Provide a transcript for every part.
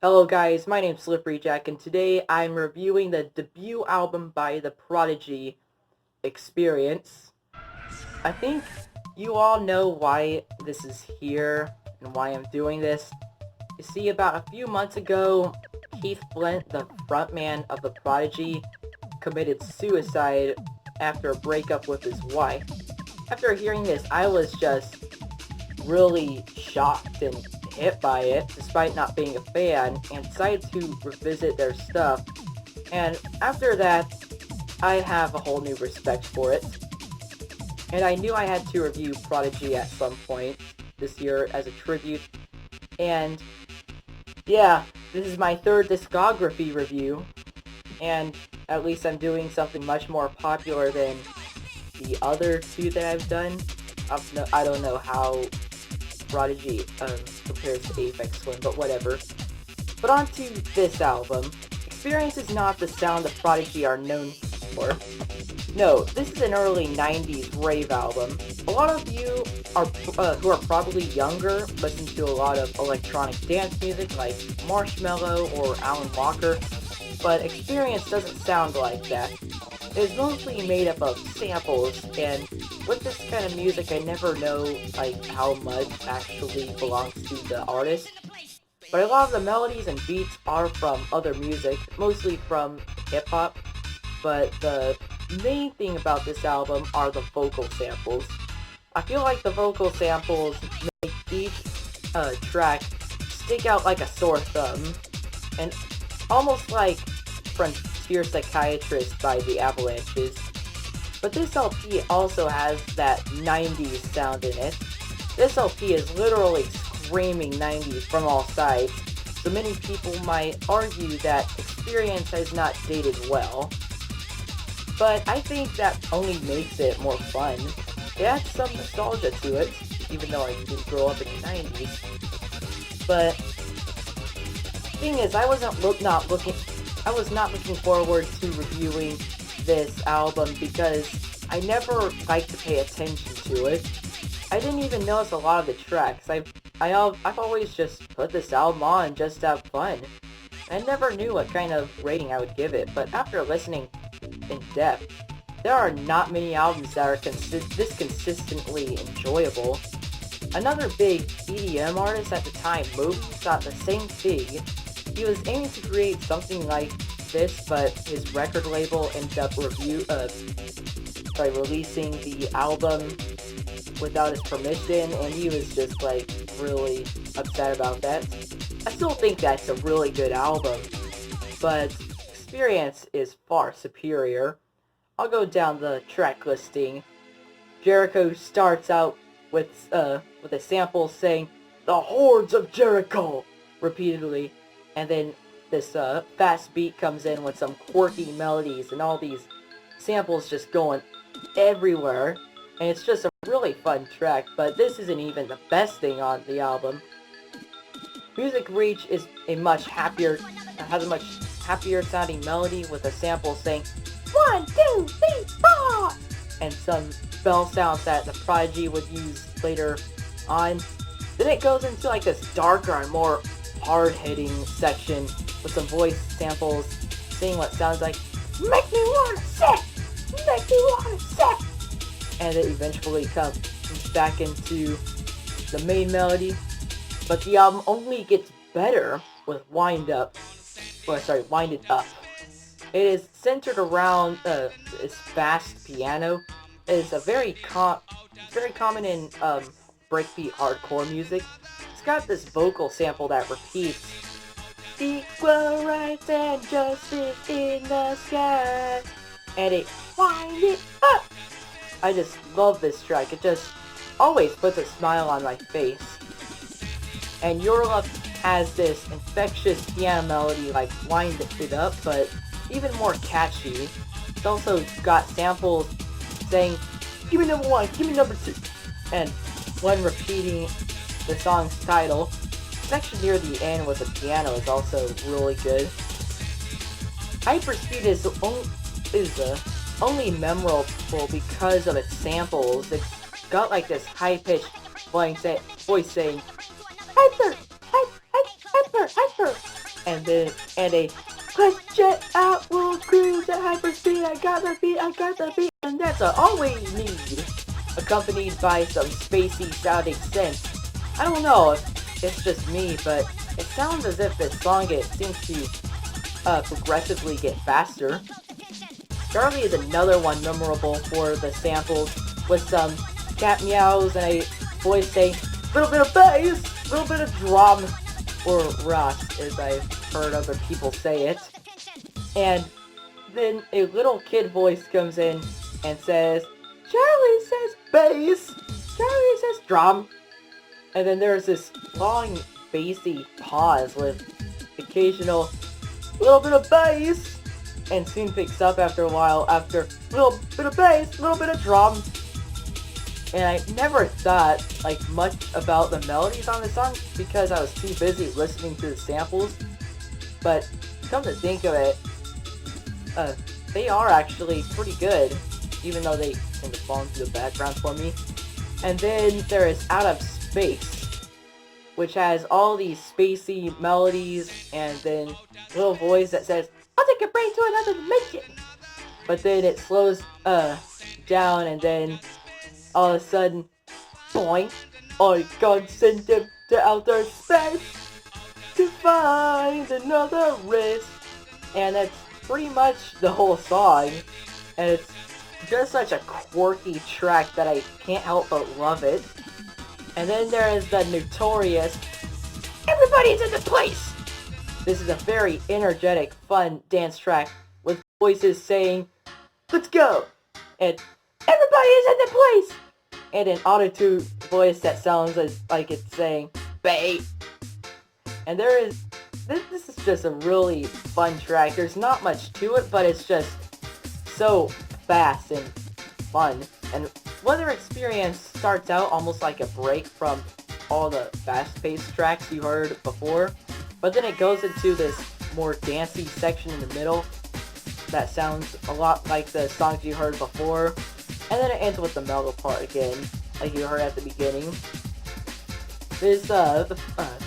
Hello guys, my name's Slippery Jack, and today I'm reviewing the debut album by the Prodigy, Experience. I think you all know why this is here and why I'm doing this. You see, about a few months ago, Keith Flint, the frontman of the Prodigy, committed suicide after a breakup with his wife. After hearing this, I was just really shocked and hit by it, despite not being a fan, and decided to revisit their stuff. And after that, I have a whole new respect for it. And I knew I had to review Prodigy at some point this year as a tribute. And yeah, this is my third discography review. And at least I'm doing something much more popular than the other two that I've done. I don't know how Prodigy compares to Aphex Twin, but whatever. But on to this album. Experience is not the sound the Prodigy are known for. No, this is an early 90s rave album. A lot of you are who are probably younger listen to a lot of electronic dance music like Marshmello or Alan Walker, but Experience doesn't sound like that. It is mostly made up of samples, and with this kind of music I never know like how much actually belongs to the artist. But a lot of the melodies and beats are from other music, mostly from hip-hop, but the main thing about this album are the vocal samples. I feel like the vocal samples make each track stick out like a sore thumb, and almost like Frontier Psychiatrist by the Avalanches. But this LP also has that 90s sound in it. This LP is literally screaming 90s from all sides, so many people might argue that Experience has not dated well. But I think that only makes it more fun. It adds some nostalgia to it, even though I didn't grow up in the 90s. But thing is, I was not looking forward to reviewing this album because I never like to pay attention to it. I didn't even notice a lot of the tracks. I've always just put this album on just to have fun. I never knew what kind of rating I would give it, but after listening in depth, there are not many albums that are this consistently enjoyable. Another big EDM artist at the time, Moby, thought the same thing. He was aiming to create something like this, but his record label ended up releasing the album without his permission, and he was just like really upset about that. I still think that's a really good album, but Experience is far superior. I'll go down the track listing. Jericho starts out with a sample saying, "The hordes of Jericho," repeatedly, and then this fast beat comes in with some quirky melodies and all these samples just going everywhere, and it's just a really fun track, but this isn't even the best thing on the album. Music Reach is has a much happier sounding melody with a sample saying 1, 2, 3, 4, and some bell sounds that the Prodigy would use later on. Then it goes into like this darker and more hard-hitting section with some voice samples saying what sounds like "make me wanna sick, make me wanna sick," and it eventually comes back into the main melody. But the album only gets better with Wind It Up. It is centered around this fast piano. It is a very common in breakbeat hardcore music. It's got this vocal sample that repeats, "Equal rights and justice in the sky," and it wind it up. I just love this track. It just always puts a smile on my face. And Your Love has this infectious piano melody like Wind It Up, but even more catchy. It's also got samples saying, "Give me number 1, give me number 2," and one repeating the song's title. The section near the end with the piano is also really good. Hyperspeed is only memorable because of its samples. It's got like this high-pitched voice saying, "Hyper, hyper, hyper, hyper," and then a let's jet out, we'll cruise at hyperspeed, I got the beat, and that's all we need, accompanied by some spacey sounding synth. I don't know if it's just me, but it sounds as if this song seems to progressively get faster. Charly is another one memorable for the samples, with some cat meows and a voice saying, little bit of bass, little bit of drum, or rust, as I've heard other people say it. And then a little kid voice comes in and says, Charly says bass, Charly says drum. And then there's this long, bassy pause with occasional little bit of bass, and soon picks up after a while after little bit of bass, little bit of drum. And I never thought much about the melodies on the song because I was too busy listening to the samples. But come to think of it, they are actually pretty good, even though they tend to fall into the background for me. And then there is Out of Space, which has all these spacey melodies, and then a little voice that says, I'll take your brain to another dimension. But then it slows down, and then all of a sudden, boing, I can't send them to outer space to find another race. And that's pretty much the whole song. And it's just such a quirky track that I can't help but love it. And then there is the notorious, everybody's in the place! This is a very energetic, fun dance track with voices saying, let's go! And everybody is in the place! And an auto-tune voice that sounds like it's saying, bae. And this is just a really fun track. There's not much to it, but it's just so fast and fun. And Weather Experience starts out almost like a break from all the fast-paced tracks you heard before, but then it goes into this more dancey section in the middle that sounds a lot like the songs you heard before, and then it ends with the mellow part again, like you heard at the beginning. This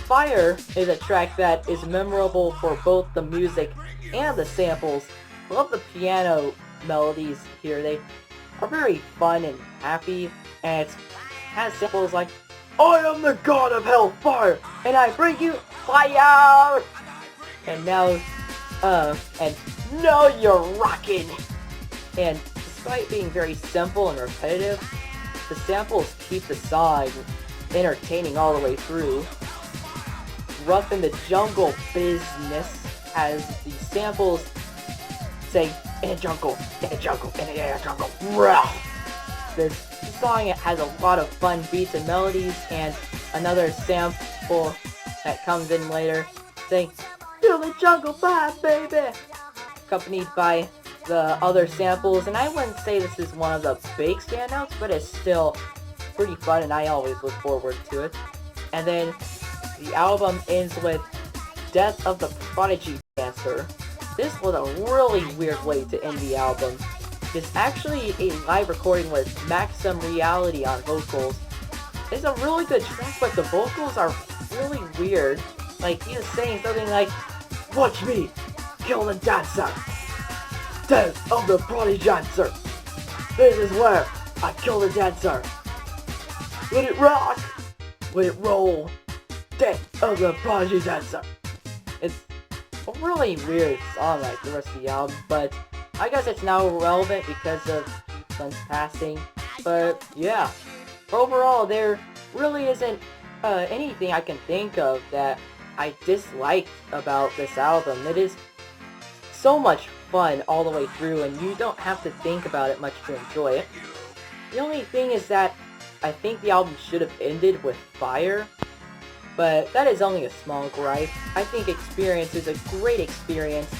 Fire is a track that is memorable for both the music and the samples. I love the piano melodies here. They are very fun and happy, and it has samples like, I am the god of hellfire, and I bring you fire! And now, and now you're rockin'! And despite being very simple and repetitive, the samples keep the song entertaining all the way through. Ruff in the Jungle Bizness has the samples saying, in a jungle, in a jungle, in a jungle, Ruff! This song has a lot of fun beats and melodies, and another sample that comes in later saying, feel the jungle vibe, baby! Accompanied by the other samples, and I wouldn't say this is one of the big standouts, but it's still pretty fun, and I always look forward to it. And then the album ends with Death of the Prodigy Dancer. This was a really weird way to end the album. It's actually a live recording with Maximum Reality on vocals. It's a really good track, but the vocals are really weird. Like, he was saying something like, watch me kill the dancer! Death of the Prodigy Dancer! This is where I kill the dancer! Let it rock! Let it roll! Death of the Prodigy Dancer! It's a really weird song like the rest of the album, but I guess it's now relevant because of Sun's passing. But yeah, overall there really isn't anything I can think of that I disliked about this album. It is so much fun all the way through, and you don't have to think about it much to enjoy it. The only thing is that I think the album should have ended with Fire, but that is only a small gripe. I think Experience is a great experience,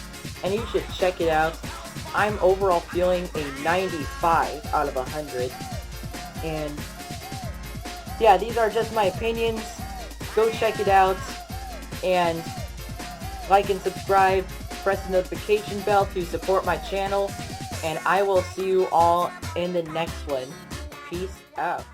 and you should check it out. I'm overall feeling a 95 out of 100, and yeah, these are just my opinions. Go check it out, and like and subscribe, press the notification bell to support my channel, and I will see you all in the next one. Peace out.